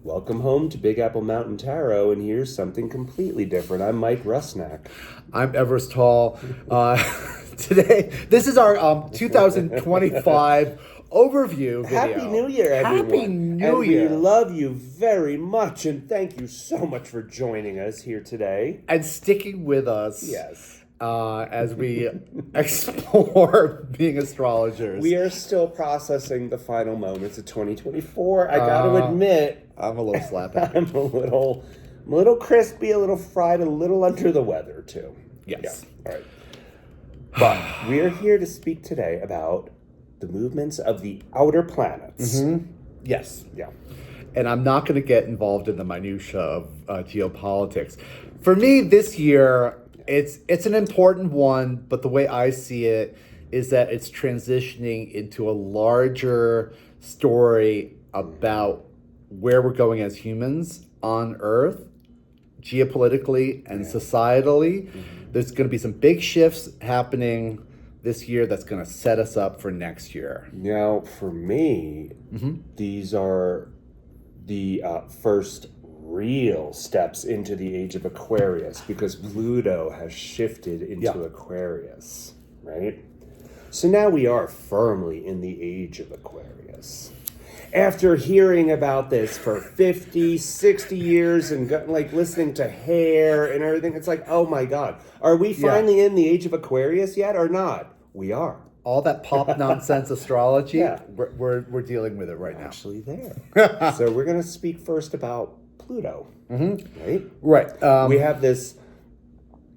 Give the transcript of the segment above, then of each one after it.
Welcome home to Big Apple Mountain Tarot, and here's something completely different. I'm Mike Rusnak. I'm Everest Hall. Today, this is our 2025 overview video. Happy New Year, everyone. Happy New Year. We love you very much, and thank you so much for joining us here today. And sticking with us. Yes. As we explore being astrologers. We are still processing the final moments of 2024. I got to admit, I'm a little slaphappy. I'm a little crispy, a little fried, a little under the weather too. Yes. Yeah. All right. But we are here to speak today about the movements of the outer planets. Mm-hmm. Yes. Yeah. And I'm not going to get involved in the minutia of geopolitics. For me, this year, it's an important one, but the way I see it is that it's transitioning into a larger story about where we're going as humans on Earth, geopolitically and societally. Mm-hmm. There's going to be some big shifts happening this year that's going to set us up for next year. Now, for me, these are the first real steps into the age of Aquarius, because Pluto has shifted into Aquarius, right? So now we are firmly in the age of Aquarius. After hearing about this for 50, 60 years and listening to hair and everything, it's like, oh my God, are we finally in the age of Aquarius yet or not? We are. All that pop nonsense astrology, we're dealing with it right now. Actually there. So we're going to speak first about Pluto, right? Right. We have this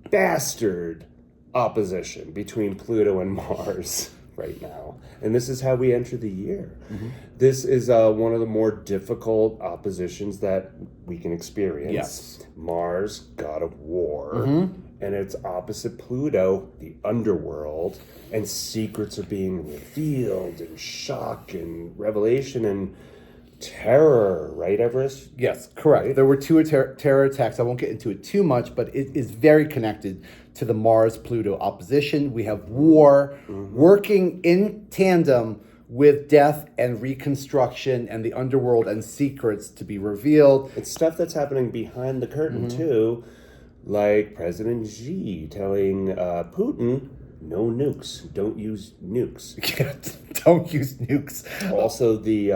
bastard opposition between Pluto and Mars right now. And this is how we enter the year. Mm-hmm. This is one of the more difficult oppositions that we can experience. Yes. Mars, god of war, and it's opposite Pluto, the underworld, and secrets are being revealed, and shock and revelation and terror, right, Everest? Yes, correct. Right? There were two terror attacks. I won't get into it too much, but it is very connected to the Mars-Pluto opposition. We have war working in tandem with death and reconstruction and the underworld and secrets to be revealed. It's stuff that's happening behind the curtain, too, like President Xi telling Putin, no nukes, don't use nukes. Don't use nukes. Also, the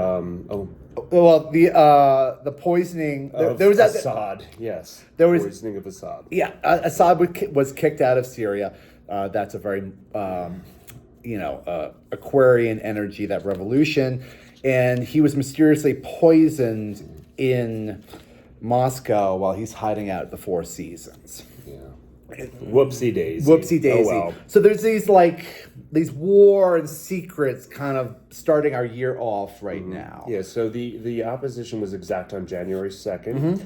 the poisoning. There was Assad. Yes, there was poisoning of Assad. Yeah, Assad was kicked out of Syria. That's a very Aquarian energy, that revolution, and he was mysteriously poisoned in Moscow while he's hiding out at the Four Seasons. Whoopsie daisy. Whoopsie daisy. Oh, well. So there's these war and secrets kind of starting our year off right now. Yeah, so the opposition was exact on January 2nd.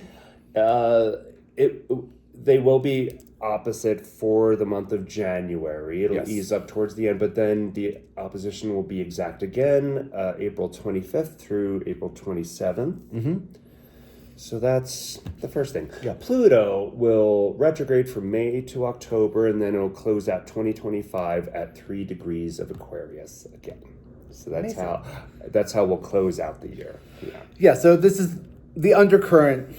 They will be opposite for the month of January. It'll ease up towards the end, but then the opposition will be exact again, April 25th through April 27th. So that's the first thing. Yeah. Pluto will retrograde from May to October, and then it'll close out 2025 at 3 degrees of Aquarius again. So that's how we'll close out the year. Yeah. So this is the undercurrent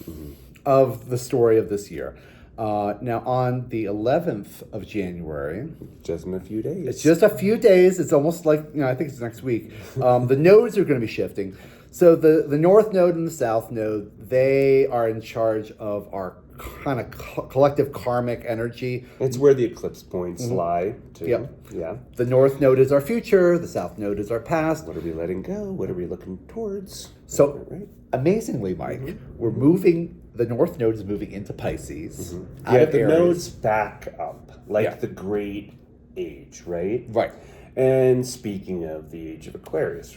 of the story of this year. Now on the 11th of January, just in a few days. It's just a few days. It's almost like I think it's next week. The nodes are going to be shifting. So the North Node and the South Node, they are in charge of our kind of collective karmic energy. It's where the eclipse points lie, too. Yep. Yeah. The North Node is our future. The South Node is our past. What are we letting go? What are we looking towards? So, amazingly, Mike, we're moving. The North Node is moving into Pisces. Yeah, the nodes back up, like the Great Age, right? Right. And speaking of the age of Aquarius,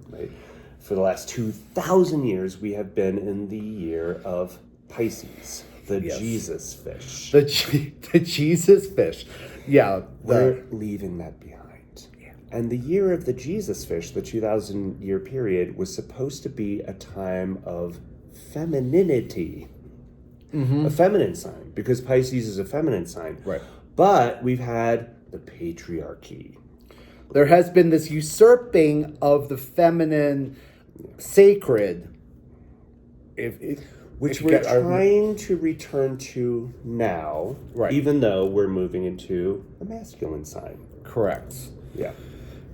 right? For the last 2,000 years, we have been in the year of Pisces, the Jesus fish. The Jesus fish. Yeah. We're leaving that behind. Yeah. And the year of the Jesus fish, the 2,000-year period, was supposed to be a time of femininity. A feminine sign, because Pisces is a feminine sign. Right. But we've had the patriarchy. There has been this usurping of the feminine sacred which we're trying to return to now, Right. even though we're moving into a masculine sign. Correct. Yeah.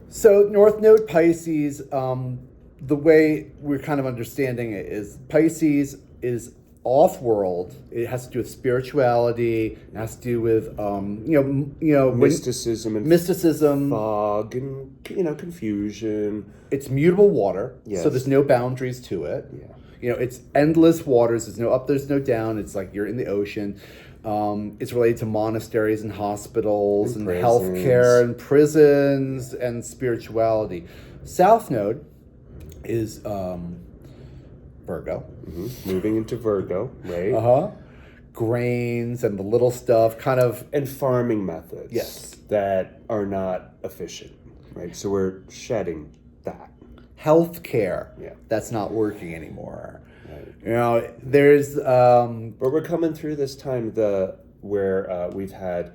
So North Node Pisces, the way we're kind of understanding it is Pisces is off-world. It has to do with spirituality. It has to do with mysticism, fog, and confusion. It's mutable water, Yes. so there's no boundaries to it. Yeah. It's endless waters. There's no up, there's no down. It's like you're in the ocean. It's related to monasteries and hospitals and healthcare and prisons and spirituality. South Node is Virgo. Mm-hmm. Moving into Virgo, right? Grains and the little stuff, kind of. And farming methods. Yes. That are not efficient, right? So we're shedding that. Healthcare. Yeah. That's not working anymore. Right. There's. But we're coming through this time where we've had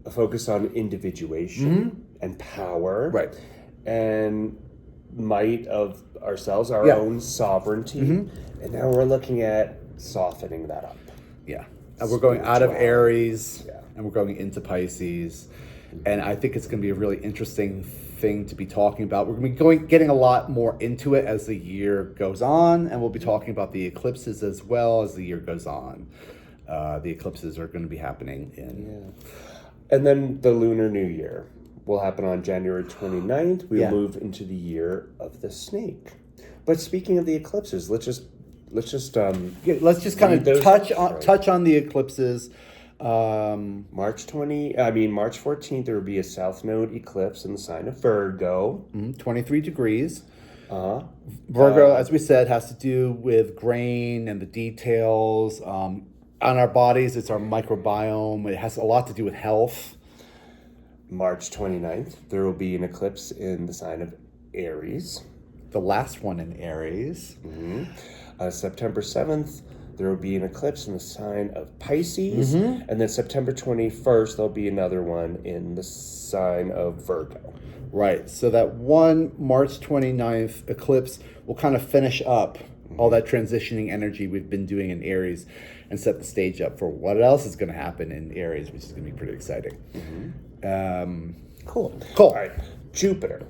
a focus on individuation and power. Right. And might of ourselves, our own sovereignty. And now we're looking at softening that up. Yeah. And we're going out of Aries and we're going into Pisces. And I think it's going to be a really interesting thing to be talking about. We're going to be getting a lot more into it as the year goes on. And we'll be talking about the eclipses as well as the year goes on. The eclipses are going to be happening in... And then the Lunar New Year will happen on January 29th. We'll move into the year of the snake. But speaking of the eclipses, let's just kind of touch on the eclipses. March 14th, there will be a South Node eclipse in the sign of Virgo. 23 degrees. Virgo, as we said, has to do with grain and the details. On our bodies, it's our microbiome. It has a lot to do with health. March 29th, there will be an eclipse in the sign of Aries. The last one in Aries. September 7th, there will be an eclipse in the sign of Pisces. And then September 21st, there'll be another one in the sign of Virgo. Right. So that one March 29th eclipse will kind of finish up all that transitioning energy we've been doing in Aries and set the stage up for what else is going to happen in Aries, which is going to be pretty exciting. Cool. All right. Jupiter.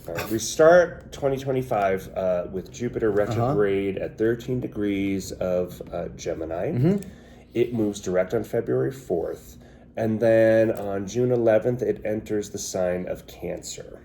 All right. We start 2025 with Jupiter retrograde at 13 degrees of Gemini. It moves direct on February 4th. And then on June 11th, it enters the sign of Cancer.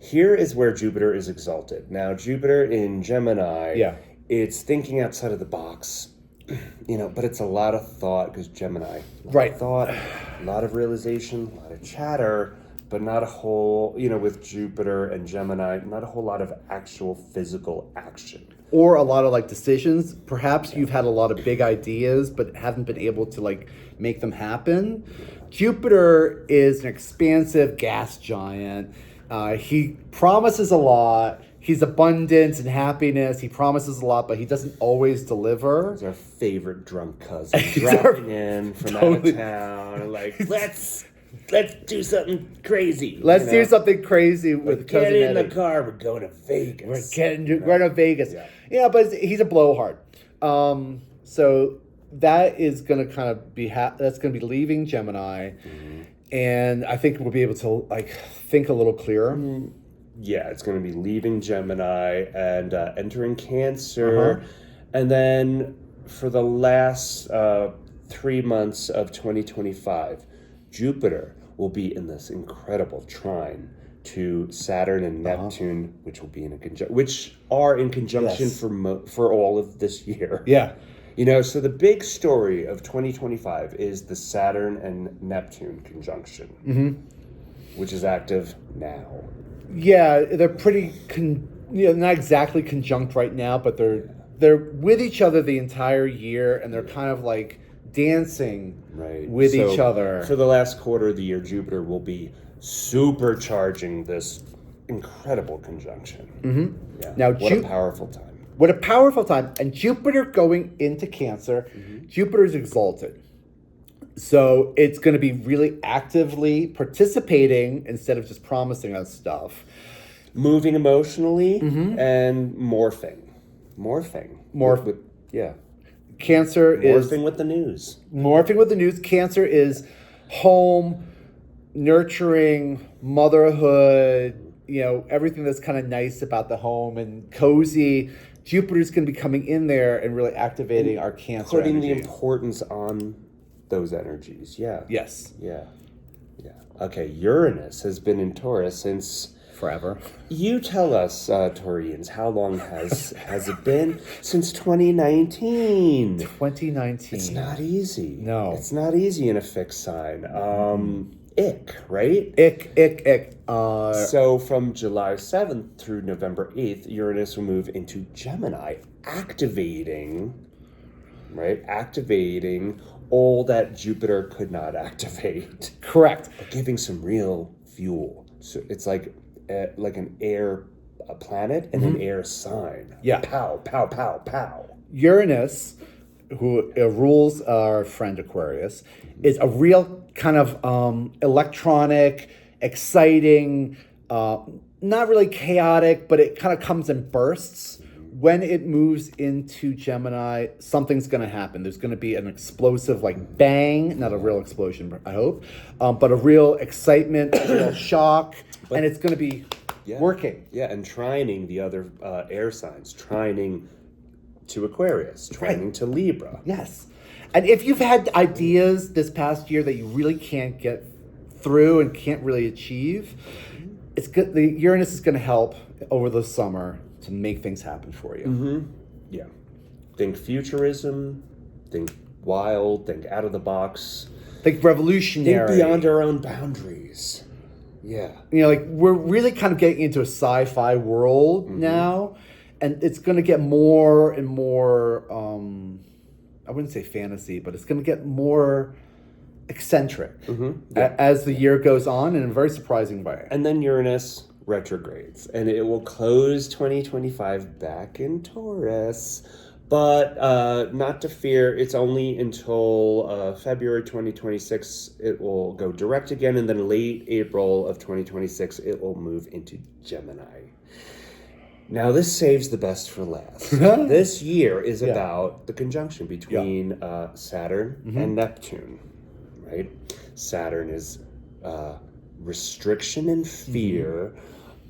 Here is where Jupiter is exalted. Now, Jupiter in Gemini, it's thinking outside of the box, but it's a lot of thought because Gemini. Right. Thought, a lot of realization, a lot of chatter, but not a whole, with Jupiter and Gemini, not a whole lot of actual physical action. Or a lot of decisions. Perhaps you've had a lot of big ideas, but haven't been able to make them happen. Jupiter is an expansive gas giant. He promises a lot. He's abundance and happiness. He promises a lot, but he doesn't always deliver. He's our favorite drunk cousin dropping in from out of town. Let's do something crazy. Let's do something crazy with cousin Get in Eddie. The car. We're going to Vegas. We're going to Vegas. Yeah, but he's a blowhard. So that is going to kind of be that's going to be leaving Gemini, and I think we'll be able to think a little clearer. Yeah, it's going to be leaving Gemini and entering Cancer, and then for the last 3 months of 2025, Jupiter will be in this incredible trine to Saturn and Neptune, which will be which are in conjunction for all of this year. Yeah. So the big story of 2025 is the Saturn and Neptune conjunction, which is active now. Yeah, they're pretty, not exactly conjunct right now, but they're with each other the entire year, and they're kind of dancing with each other. For the last quarter of the year, Jupiter will be supercharging this incredible conjunction. Yeah. Now, what a powerful time. What a powerful time. And Jupiter going into Cancer, Jupiter is exalted. So it's going to be really actively participating instead of just promising us stuff. Moving emotionally and morphing. Morphing. Yeah. Cancer is Morphing with the news. Morphing with the news. Cancer is home, nurturing, motherhood, everything that's kind of nice about the home and cozy. Jupiter's going to be coming in there and really activating our Cancer Putting energy. the importance on those energies. Yeah. Yes. Yeah. Yeah. Okay, Uranus has been in Taurus since... Forever. You tell us, Taurians, how long has it been? Since 2019. 2019. It's not easy. No. It's not easy in a fixed sign. Ick, right? Ick. So from July 7th through November 8th, Uranus will move into Gemini, activating all that Jupiter could not activate. Correct. Giving some real fuel. So it's like an air planet and an air sign. Yeah. Pow, pow, pow, pow. Uranus, who rules our friend Aquarius, is a real kind of electronic, exciting, not really chaotic, but it kind of comes in bursts. When it moves into Gemini, something's going to happen. There's going to be an explosive, bang, not a real explosion, I hope, but a real excitement, a real shock, and it's going to be working. Yeah, and trining the other air signs, trining to Aquarius, trining to Libra. Yes. And if you've had ideas this past year that you really can't get through and can't really achieve, it's good. The Uranus is going to help over the summer to make things happen for you. Mm-hmm. Yeah. Think futurism, think wild, think out of the box. Think revolutionary. Think beyond our own boundaries. Yeah. We're really kind of getting into a sci-fi world now, and it's going to get more and more, I wouldn't say fantasy, but it's going to get more eccentric as the year goes on in a very surprising way. And then Uranus retrogrades, and it will close 2025 back in Taurus. But not to fear, it's only until February 2026 it will go direct again, and then late April of 2026 it will move into Gemini. Now this saves the best for last. This year is about the conjunction between Saturn and Neptune, right? Saturn is restriction and fear,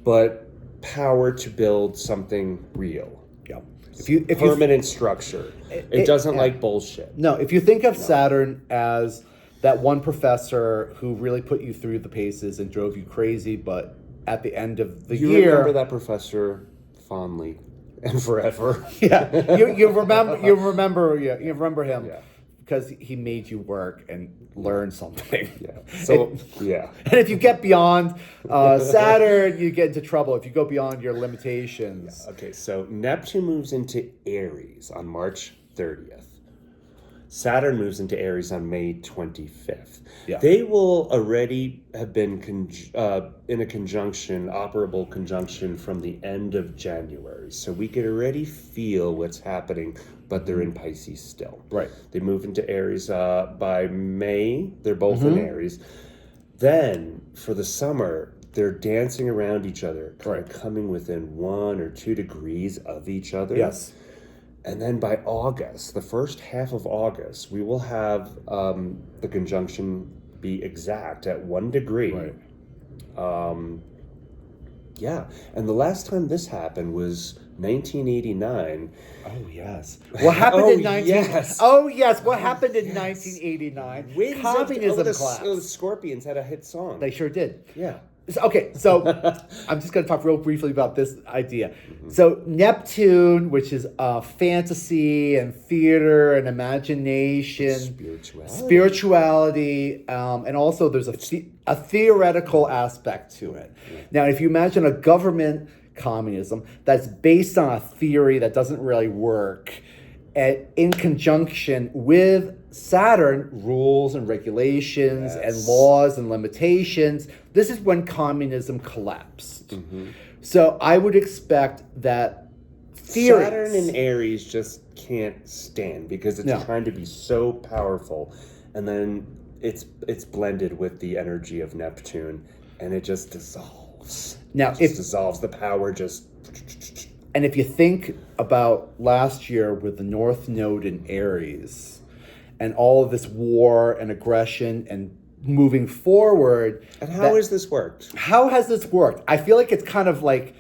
but power to build something real. Yeah. If permanent structure. It doesn't like bullshit. No, if you think of Saturn as that one professor who really put you through the paces and drove you crazy, but at the end of the year... You remember that professor fondly and forever. Yeah, you remember him. Yeah. Because he made you work and learn something. Yeah. So, And if you get beyond Saturn, you get into trouble if you go beyond your limitations. Yeah. Okay, so Neptune moves into Aries on March 30th. Saturn moves into Aries on May 25th. Yeah. They will already have been in a conjunction, operable conjunction from the end of January. So we could already feel what's happening, but they're in Pisces still. Right. They move into Aries by May. They're both in Aries. Then, for the summer, they're dancing around each other, kind of coming within 1 or 2 degrees of each other. Yes. And then by August, the first half of August, we will have the conjunction be exact at 1 degree. Right. Yeah. And the last time this happened was 1989. Oh, yes. What happened in 19... Yes. Oh, yes. What happened in 1989? Winds Communism the collapsed. Scorpions had a hit song. They sure did. Yeah. Okay, so I'm just going to talk real briefly about this idea. So Neptune, which is fantasy and theater and imagination, spirituality, and also there's a theoretical aspect to it. Now, if you imagine a government communism that's based on a theory that doesn't really work, in conjunction with Saturn, rules and regulations and laws and limitations, this is when communism collapsed. So I would expect that theories... Saturn and Aries just can't stand because it's trying to be so powerful, and then it's blended with the energy of Neptune, and it just dissolves. Now, it just dissolves. The power just... And if you think about last year with the North Node in Aries and all of this war and aggression and moving forward. And how has this worked? How has this worked? I feel like it's kind of like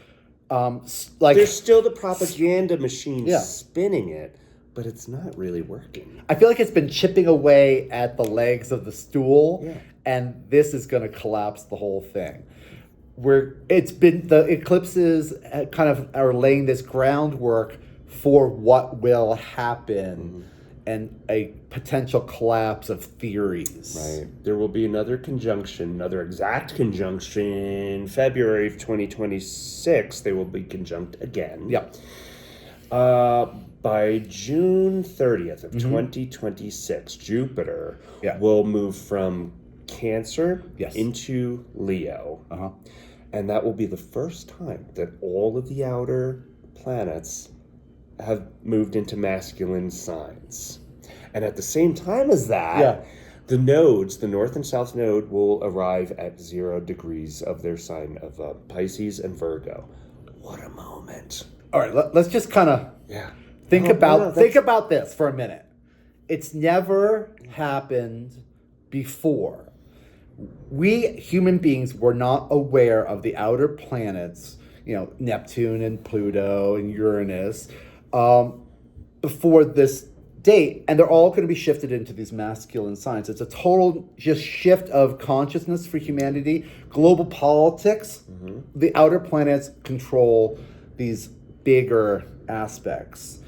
there's still the propaganda machine Yeah. spinning it, but it's not really working. I feel like it's been chipping away at the legs of the stool, Yeah. and this is going to collapse the whole thing. The eclipses kind of are laying this groundwork for what will happen and a potential collapse of theories. Right. There will be another exact conjunction, February of 2026. They will be conjunct again. Yeah. By June 30th of 2026, Jupiter Yeah. will move from Cancer Yes. into Leo. Uh-huh. And that will be the first time that all of the outer planets have moved into masculine signs. And at the same time as that, Yeah. the nodes, the North and South node, will arrive at 0 degrees of their sign of Pisces and Virgo. What a moment. All right, let's just kind of Yeah. think No, about this for a minute. It's never happened before. We human beings were not aware of the outer planets, Neptune and Pluto and Uranus, before this date, and they're all going to be shifted into these masculine signs. It's a total just shift of consciousness for humanity. Global politics, the outer planets control these bigger aspects.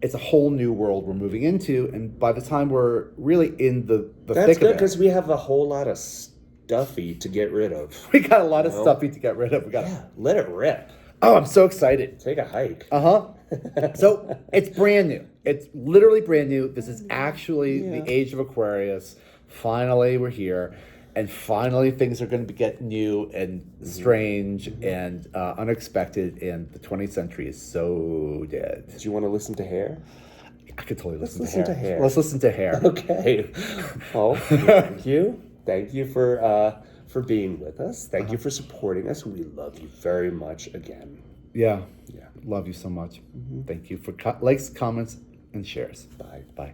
It's a whole new world we're moving into, and by the time we're really in the That's thick good of it, because we have a whole lot of stuffy to get rid of. we got a lot of stuffy to get rid of. Let it rip. Oh, I'm so excited. Take a hike. So it's brand new. It's literally brand new. This is actually the age of Aquarius. Finally, we're here. And finally, things are going to get new and strange and unexpected. And the 20th century is so dead. Do you want to listen to hair? I could totally listen to hair. Let's listen to hair. Okay. Well, thank you. Thank you for being with us. Thank you for supporting us. We love you very much again. Yeah. Yeah. Love you so much. Thank you for likes, comments, and shares. Bye. Bye.